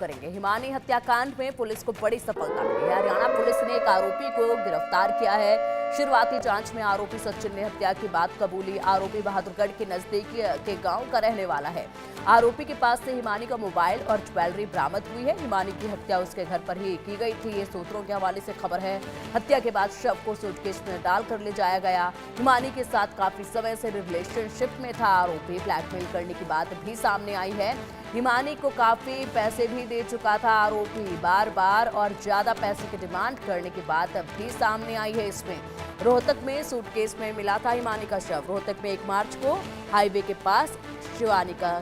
करेंगे। हिमानी हत्याकांड में पुलिस को बड़ी सफलता मिली है। हरियाणा पुलिस ने एक आरोपी को गिरफ्तार किया है। शुरुआती जांच में आरोपी सचिन ने हत्या की बात कबूली। आरोपी बहादुरगढ़ के नजदीक के गांव का रहने वाला है। आरोपी के पास से हिमानी का मोबाइल और ज्वेलरी बरामद हुई है। हिमानी की हत्या उसके घर पर ही की गई थी, ये सूत्रों के हवाले से खबर है। हत्या के बाद शव को सूटकेस में डालकर ले जाया गया। हिमानी के साथ काफी समय से रिलेशनशिप में था आरोपी। ब्लैकमेल करने की बात भी सामने आई है। हिमानी को काफी पैसे भी दे चुका था आरोपी। बार बार और ज्यादा पैसे की डिमांड करने की बात भी सामने आई है। इसमें रोहतक में सूटकेस में मिला था हिमानी का शव। रोहतक में 1 मार्च को हाईवे के पास शिवानी का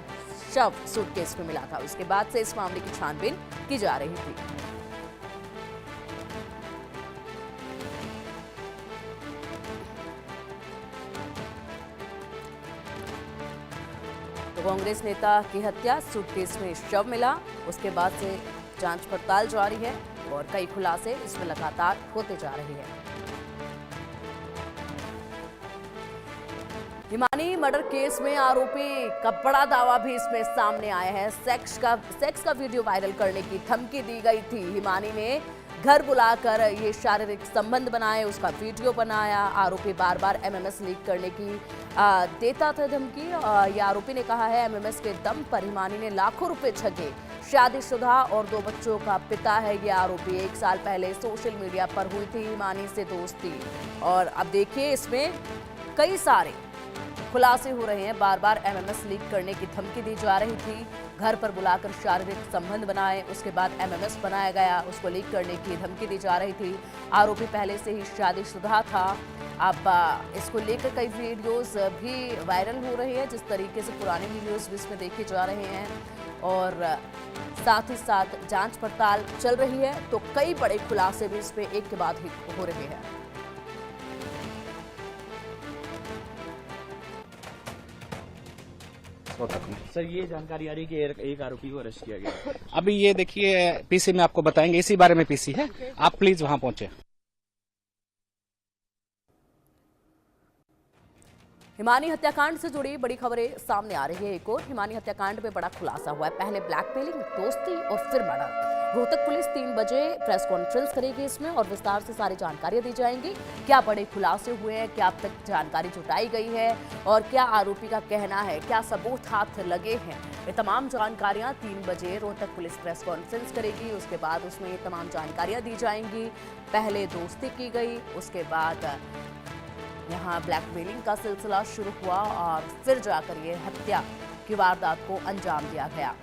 शव सूटकेस में मिला था। उसके बाद से इस मामले की छानबीन की जा रही थी। तो कांग्रेस नेता की हत्या, सूटकेस में शव मिला, उसके बाद से जांच पड़ताल जारी है और कई खुलासे इसमें लगातार होते जा रहे हैं। हिमानी मर्डर केस में आरोपी का बड़ा दावा भी इसमें सामने आया है। सेक्स का वीडियो वायरल करने की धमकी दी गई थी। हिमानी ने घर बुलाकर ये शारीरिक संबंध बनाए, उसका वीडियो बनाया। आरोपी बार बार एमएमएस लीक करने की देता था धमकी। ये आरोपी ने कहा है एमएमएस के दम पर हिमानी ने लाखों रुपए ठगे। शादीशुदा और 2 बच्चों का पिता है ये आरोपी। 1 साल पहले सोशल मीडिया पर हुई थी हिमानी से दोस्ती। और अब देखिए इसमें कई सारे खुलासे हो रहे हैं। बार बार एमएमएस लीक करने की धमकी दी जा रही थी। घर पर बुलाकर शारीरिक संबंध बनाए, उसके बाद एमएमएस बनाया गया, उसको लीक करने की धमकी दी जा रही थी। आरोपी पहले से ही शादीशुदा था। अब इसको लेकर कई वीडियोस भी वायरल हो रहे हैं। जिस तरीके से पुराने वीडियोस भी इसमें देखे जा रहे हैं और साथ ही साथ जांच पड़ताल चल रही है, तो कई बड़े खुलासे भी इसमें एक के बाद ही हो रहे हैं। सर ये जानकारी आ रही है कि एक आरोपी को अरेस्ट किया गया। अभी ये देखिए पीसी में आपको बताएंगे, इसी बारे में पीसी है, आप प्लीज वहां पहुंचे। हिमानी हत्याकांड से जुड़ी बड़ी खबरें सामने आ रही है। एक और हिमानी हत्याकांड में बड़ा खुलासा हुआ है। पहले ब्लैकमेलिंग, दोस्ती और फिर मर्डर। रोहतक पुलिस 3 बजे प्रेस कॉन्फ्रेंस करेगी इसमें और विस्तार से सारी जानकारियां दी जाएंगी। क्या बड़े खुलासे हुए हैं, क्या अब तक जानकारी जुटाई गई है और क्या आरोपी का कहना है, क्या सबूत हाथ लगे हैं, ये तमाम जानकारियां 3 बजे रोहतक पुलिस प्रेस कॉन्फ्रेंस करेगी। उसके बाद उसमें ये तमाम जानकारियां दी जाएंगी। पहले दोस्ती की गई, उसके बाद यहाँ ब्लैकमेलिंग का सिलसिला शुरू हुआ और फिर जाकर ये हत्या की वारदात को अंजाम दिया गया।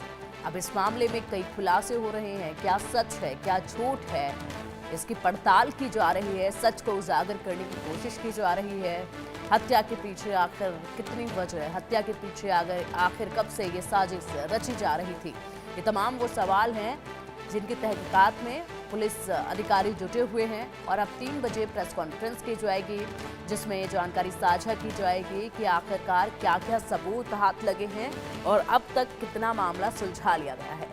अब इस मामले में कई खुलासे हो रहे हैं। क्या सच है, क्या झूठ है, इसकी पड़ताल की जा रही है। सच को उजागर करने की कोशिश की जा रही है। हत्या के पीछे आखिर कितनी वजह है, हत्या के पीछे आखिर कब से ये साजिश रची जा रही थी, ये तमाम वो सवाल हैं जिनकी तहकीकात में पुलिस अधिकारी जुटे हुए हैं। और अब 3 बजे प्रेस कॉन्फ्रेंस की जाएगी जिसमें ये जानकारी साझा की जाएगी कि आखिरकार क्या क्या सबूत हाथ लगे हैं और अब तक कितना मामला सुलझा लिया गया है।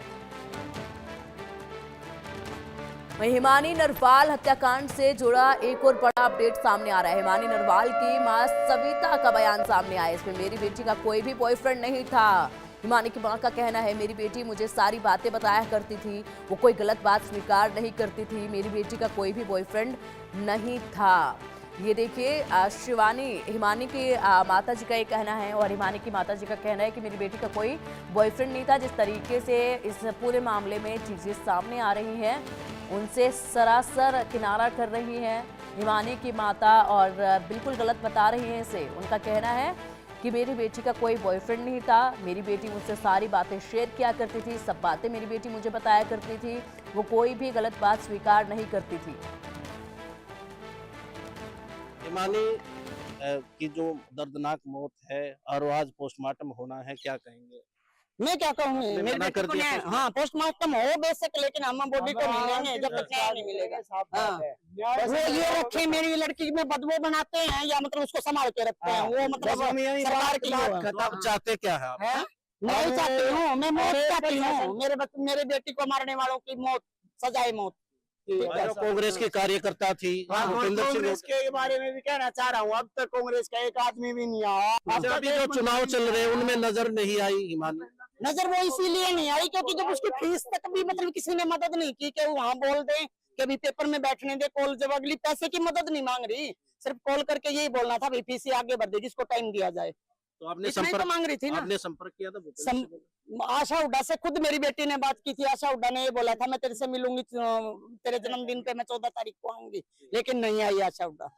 वहीं हिमानी नरवाल हत्याकांड से जुड़ा एक और बड़ा अपडेट सामने आ रहा है। हिमानी नरवाल की मां सविता का बयान सामने आया। इसमें मेरी बेटी का कोई भी बॉयफ्रेंड नहीं था। हिमानी की मां का कहना है मेरी बेटी मुझे सारी बातें बताया करती थी, वो कोई गलत बात स्वीकार नहीं करती थी। मेरी बेटी का कोई भी बॉयफ्रेंड नहीं था। ये देखिए शिवानी हिमानी की माता जी का ये कहना है और हिमानी की माता जी का कहना है कि मेरी बेटी का कोई बॉयफ्रेंड नहीं था। जिस तरीके से इस पूरे मामले में चीज़ें सामने आ रही हैं, उनसे सरासर किनारा कर रही हैं हिमानी की माता और बिल्कुल गलत बता रही हैं इसे। उनका कहना है कि मेरी बेटी का कोई बॉयफ्रेंड नहीं था, मेरी बेटी मुझसे सारी बातें शेयर किया करती थी, सब बातें मेरी बेटी मुझे बताया करती थी, वो कोई भी गलत बात स्वीकार नहीं करती थी। हिमानी की जो दर्दनाक मौत है और आज पोस्टमार्टम होना है, क्या कहेंगे? मैं क्या कहूँगी, मेरी बेटी को न्याय, हाँ पोस्टमार्टम हो बेशक, लेकिन हम बॉडी को मिलेंगे जब तक न्याय नहीं मिलेगा। हाँ। वो ये रखे मेरी लड़की में बदबू बनाते हैं या मतलब उसको संभाल के रखते हैं, वो मतलब सरकार की आप चाहते क्या है आप? नहीं चाहती हूँ, मैं मौत चाहती हूँ। मेरे बेटी को मारने वालों की मौत, सजाए मौत। जो कांग्रेस की कार्यकर्ता थी भूपेंद्र सिंह कांग्रेस के बारे में भी कहना चाह रहा हूँ, अब तक कांग्रेस का एक आदमी भी नहीं आया। अब अच्छा, अभी जो चुनाव चल रहे हैं उनमें नजर नहीं आई हिमानी। नजर वो इसीलिए नहीं आई क्योंकि जब उसकी फीस तक भी मतलब किसी ने मदद नहीं की कि वहाँ बोल दे कि अभी पेपर में बैठने दे, कॉल जब अगली पैसे की मदद नहीं मांग रही, सिर्फ कॉल करके यही बोलना था भाई फीस आगे बढ़ दे जिसको टाइम दिया जाए। तो आपने इतना ही तो मांग रही थी ना। आपने संपर्क किया था भूपेंद्र सिंह से? आशा हुड्डा से खुद मेरी बेटी ने बात की थी। आशा हुड्डा ने ये बोला था मैं तेरे से मिलूंगी, तेरे जन्मदिन पे मैं 14 तारीख को आऊंगी, लेकिन नहीं आई आशा हुड्डा।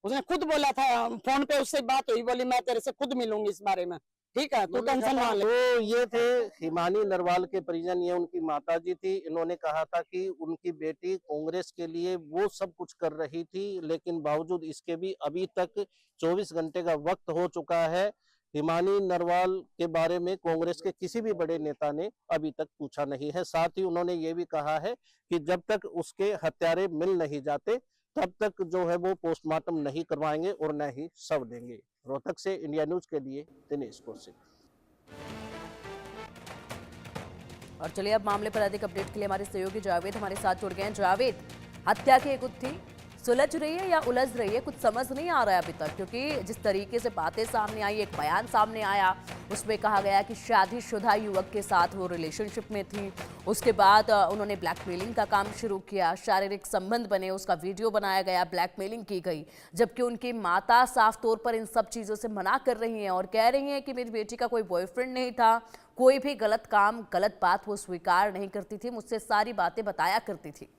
उसने खुद बोला था फोन पे, उससे बात हुई, बोली मैं तेरे से खुद मिलूंगी इस बारे में, ठीक है तू टेंशन ना ले। तो ये थे हिमानी नरवाल के परिजन, ये उनकी माताजी थी। इन्होंने कहा था कि उनकी बेटी कांग्रेस के लिए वो सब कुछ कर रही थी, लेकिन बावजूद इसके भी अभी तक 24 घंटे का वक्त हो चुका है। हिमानी नरवाल के बारे में कांग्रेस के किसी भी बड़े नेता ने अभी तक पूछा नहीं है। साथ ही उन्होंने ये भी कहा है कि जब तक उसके हत्यारे मिल नहीं जाते तब तक जो है वो पोस्टमार्टम नहीं करवाएंगे और न ही शव देंगे। रोहतक से इंडिया न्यूज के लिए दिनेश कौशिक। और चलिए अब मामले पर अधिक अपडेट के लिए हमारे सहयोगी जावेद हमारे साथ जुड़ गए हैं। जावेद, हत्या की गुत्थी सुलझ रही है या उलझ रही है, कुछ समझ नहीं आ रहा है अभी तक, क्योंकि जिस तरीके से बातें सामने आई, एक बयान सामने आया, उसमें कहा गया कि शादीशुदा युवक के साथ वो रिलेशनशिप में थी, उसके बाद उन्होंने ब्लैकमेलिंग का काम शुरू किया, शारीरिक संबंध बने, उसका वीडियो बनाया गया, ब्लैकमेलिंग की गई, जबकि उनकी माता साफ तौर पर इन सब चीज़ों से मना कर रही हैं और कह रही हैं कि मेरी बेटी का कोई बॉयफ्रेंड नहीं था, कोई भी गलत काम गलत बात वो स्वीकार नहीं करती थी, मुझसे सारी बातें बताया करती थी।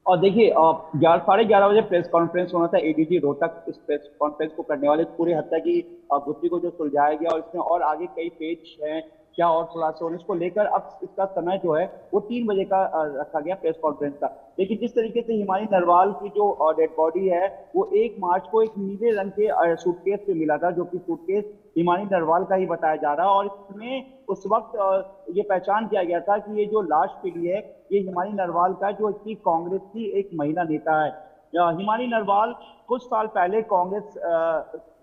और देखिए 11:30 बजे प्रेस कॉन्फ्रेंस होना था एडीजी रोहतक। इस प्रेस कॉन्फ्रेंस को करने वाले पूरी हत्या की गुत्थी को जो सुलझाया गया, और इसमें और आगे कई पेज हैं, क्या और खुलासे होने, इसको लेकर अब इसका समय जो है वो 3 बजे का रखा गया प्रेस कॉन्फ्रेंस का। लेकिन जिस तरीके से हिमानी नरवाल की जो डेड बॉडी है वो 1 मार्च को एक नीले रंग के सूटकेस पे मिला था, जो कि सूटकेस हिमानी नरवाल का ही बताया जा रहा है, और इसमें उस वक्त ये पहचान किया गया था कि ये जो लाश पीढ़ी है ये हिमानी नरवाल का, जो इसकी कांग्रेस की एक महिला नेता है। हिमानी नरवाल कुछ साल पहले कांग्रेस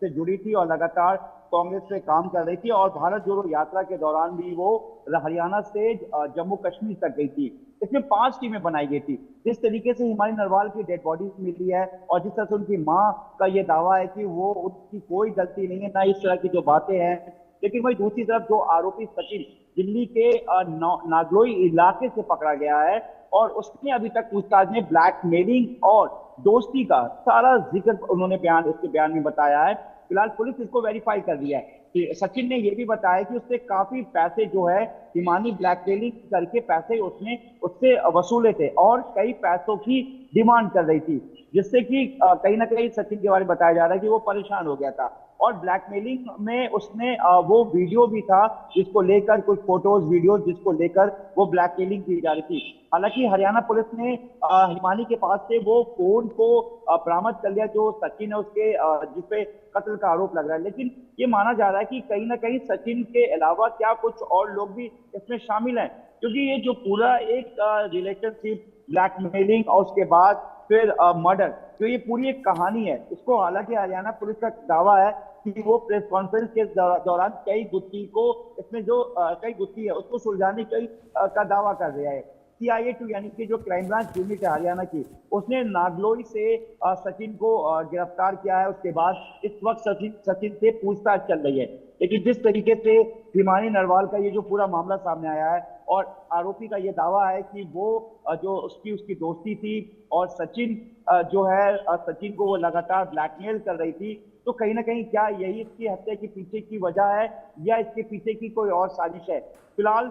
से जुड़ी थी और लगातार कांग्रेस पे काम कर रही थी, और भारत जोड़ो यात्रा के दौरान भी वो हरियाणा से जम्मू कश्मीर तक गई थी। इसमें 5 टीमें बनाई गई थी। जिस तरीके से हिमानी नरवाल की डेड बॉडी मिली है और जिस तरह से उनकी मां का ये दावा है कि वो उसकी कोई गलती नहीं है, ना इस तरह की जो बातें हैं, लेकिन वही दूसरी तरफ जो आरोपी सचिन दिल्ली के नागलोई इलाके से पकड़ा गया है, और उसने अभी तक पूछताछ में ब्लैकमेलिंग और दोस्ती का सारा जिक्र उन्होंने उसके बयान में बताया है। फिलहाल पुलिस इसको वेरीफाई कर दिया है कि सचिन ने यह भी बताया कि उससे काफी पैसे जो है हिमानी ब्लैकमेलिंग करके पैसे उसने उससे वसूले थे और कई पैसों की डिमांड कर रही थी, जिससे कि कहीं ना कहीं सचिन के बारे में बताया जा रहा है कि वो परेशान हो गया था। और ब्लैकमेलिंग में उसने वो वीडियो भी था जिसको लेकर, कुछ फोटोज वीडियोज जिसको लेकर वो ब्लैकमेलिंग की जा रही थी। हालांकि हरियाणा पुलिस ने हिमानी के पास से वो फोन को बरामद कर लिया जो सचिन है उसके जिसपे कत्ल का आरोप लग रहा है, लेकिन ये माना जा रहा है कि कहीं ना कहीं सचिन के अलावा क्या कुछ और लोग भी इसमें शामिल हैं, क्योंकि ये जो पूरा एक रिलेशनशिप, ब्लैकमेलिंग और उसके बाद फिर मर्डर, जो ये पूरी एक कहानी है, इसको हालांकि हरियाणा पुलिस का दावा है कि वो प्रेस कॉन्फ्रेंस के दौरान कई गुत्थी को, इसमें जो कई गुत्थी है उसको सुलझाने का दावा कर रहा है। CIA2 यानी कि जो क्राइम ब्रांच यूनिट है हरियाणा की, उसने नागलोई से सचिन को गिरफ्तार किया है। उसके बाद इस वक्त सचिन से पूछताछ चल रही है। लेकिन जिस तरीके से हिमानी नरवाल का ये जो पूरा मामला सामने आया है और आरोपी का ये दावा है कि वो जो उसकी दोस्ती थी और सचिन जो है सचिन को वो लगातार ब्लैकमेल कर रही थी, तो कहीं ना कहीं क्या यही इसकी हत्या के पीछे की वजह है या इसके पीछे की कोई और साजिश है। फिलहाल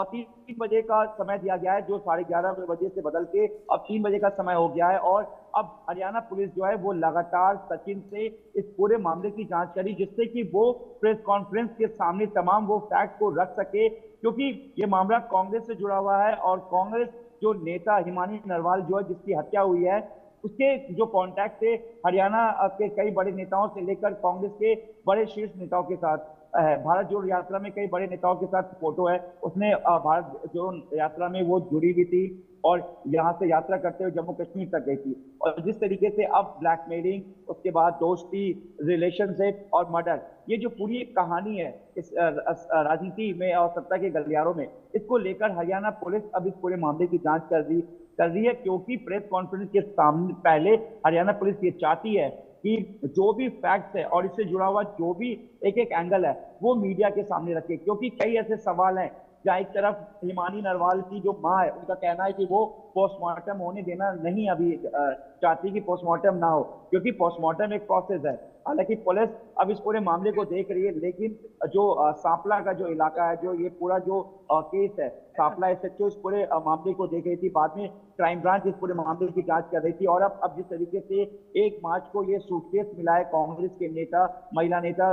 3 बजे का समय दिया गया है, जो 11:30 बजे से बदल के अब 3 बजे का समय हो गया है, और अब हरियाणा पुलिस जो है वो लगातार सचिन से इस पूरे मामले की जांच करी, जिससे कि वो प्रेस कॉन्फ्रेंस के सामने तमाम वो फैक्ट को रख सके, क्योंकि ये मामला कांग्रेस से जुड़ा हुआ है और कांग्रेस जो नेता हिमानी नरवाल जो है जिसकी हत्या हुई है, उसके जो कॉन्टैक्ट थे हरियाणा के कई बड़े नेताओं से लेकर कांग्रेस के बड़े शीर्ष नेताओं के साथ। भारत जोड़ो यात्रा में कई बड़े नेताओं के साथ फोटो है, उसने भारत जोड़ो यात्रा में वो जुड़ी हुई थी और यहाँ से यात्रा करते हुए जम्मू कश्मीर तक गई थी। और जिस तरीके से अब ब्लैकमेलिंग, उसके बाद दोस्ती, रिलेशनशिप और मर्डर, ये जो पूरी एक कहानी है इस राजनीति में और सत्ता के गलियारों में, इसको लेकर हरियाणा पुलिस अब इस पूरे मामले की जांच कर रही है, क्योंकि प्रेस कॉन्फ्रेंस के सामने पहले हरियाणा पुलिस ये चाहती है कि जो भी फैक्ट्स है और इससे जुड़ा हुआ जो भी एक एंगल है वो मीडिया के सामने रखे, क्योंकि कई ऐसे सवाल हैं जहाँ एक तरफ हिमानी नरवाल की जो माँ है उनका कहना है कि वो पोस्टमार्टम होने देना नहीं अभी चाहती कि पोस्टमार्टम ना हो, क्योंकि पोस्टमार्टम एक प्रोसेस है। हालांकि पुलिस अब इस पूरे मामले को देख रही है, लेकिन जो सांपला का जो इलाका है, जो ये पूरा जो केस है सांपला एसएचओ, इस पूरे मामले को देख रही थी। बाद में क्राइम ब्रांच इस पूरे मामले की जांच कर रही थी। और अब जिस तरीके से 1 मार्च को ये सूटकेस मिला है कांग्रेस के नेता, महिला नेता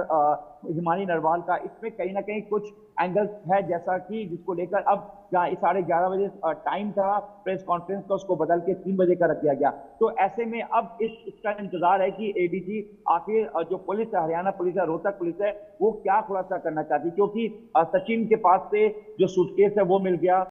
हिमानी नरवाल का, इसमें कहीं ना कहीं कुछ एंगल्स है, जैसा कि जिसको लेकर अब 11:30 बजे टाइम था प्रेस कॉन्फ्रेंस का, उसको बदल के 3 बजे का रख दिया गया। तो ऐसे में अब इसका इंतजार है कि एडीजी आखिर जो पुलिस है, हरियाणा पुलिस है, रोहतक पुलिस है, वो क्या खुलासा करना चाहती, क्योंकि सचिन के पास से जो सूटकेस है वो मिल गया।